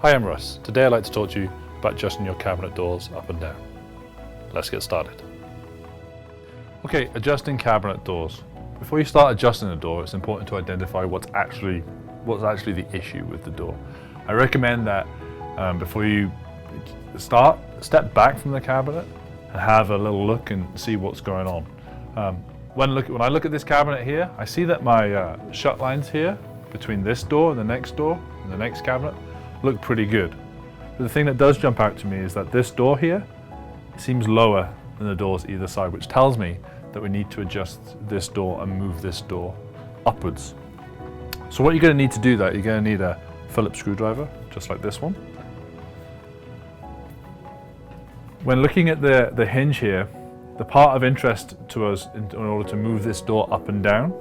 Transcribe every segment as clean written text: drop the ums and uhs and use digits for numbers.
Hi, I'm Russ. Today I'd like to talk to you about adjusting your cabinet doors up and down. Let's get started. Okay, adjusting cabinet doors. Before you start adjusting the door, it's important to identify what's actually the issue with the door. I recommend that before you start, step back from the cabinet and have a little look and see what's going on. When I look at this cabinet here, I see that my shut lines here between this door and the next door and the next cabinet look pretty good. But the thing that does jump out to me is that this door here seems lower than the doors either side, which tells me that we need to adjust this door and move this door upwards. So what you're going to need to do that, you're going to need a Phillips screwdriver, just like this one. When looking at the hinge here, the part of interest to us in order to move this door up and down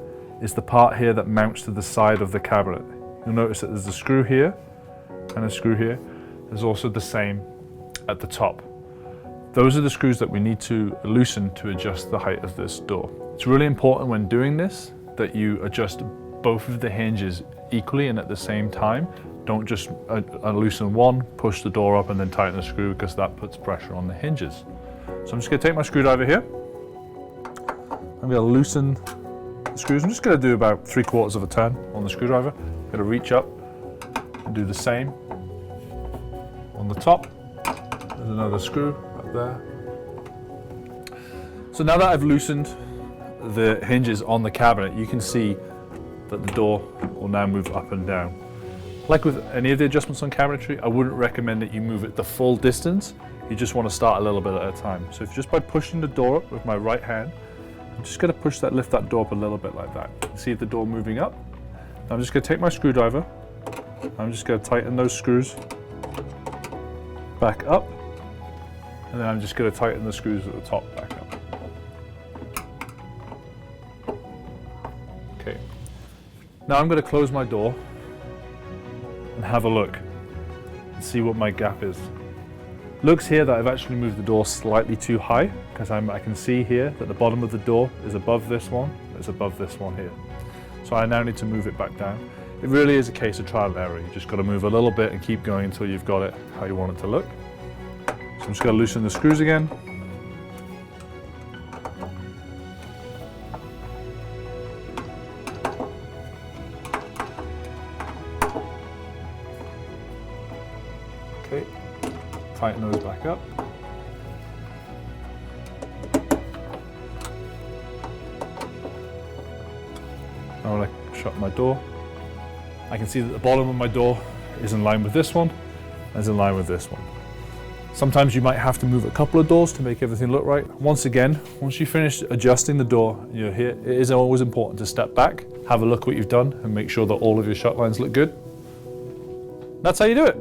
is the part here that mounts to the side of the cabinet. You'll notice that there's a screw here and a screw here. There's also the same at the top. Those are the screws that we need to loosen to adjust the height of this door. It's really important when doing this that you adjust both of the hinges equally and at the same time. Don't just loosen one, push the door up and then tighten the screw, because that puts pressure on the hinges. So I'm just going to take my screwdriver here. I'm going to loosen the screws. I'm just going to do about 3/4 of a turn on the screwdriver. I'm going to reach up and do the same on the top. There's another screw up there. So now that I've loosened the hinges on the cabinet, you can see that the door will now move up and down. Like with any of the adjustments on cabinetry, I wouldn't recommend that you move it the full distance. You just want to start a little bit at a time. So if just by pushing the door up with my right hand, I'm just going to lift that door up a little bit like that. See the door moving up? Now I'm just going to take my screwdriver. I'm just going to tighten those screws back up. And then I'm just going to tighten the screws at the top back up. Okay. Now I'm going to close my door and have a look and see what my gap is. Looks here that I've actually moved the door slightly too high, because I can see here that the bottom of the door is above this one, it's above this one here. So I now need to move it back down. It really is a case of trial and error. You just got to move a little bit and keep going until you've got it how you want it to look. So I'm just going to loosen the screws again. Okay. Tighten those back up. Now when I shut my door, I can see that the bottom of my door is in line with this one, and is in line with this one. Sometimes you might have to move a couple of doors to make everything look right. Once again, once you finish adjusting the door, you're here, it is always important to step back, have a look what you've done, and make sure that all of your shut lines look good. That's how you do it.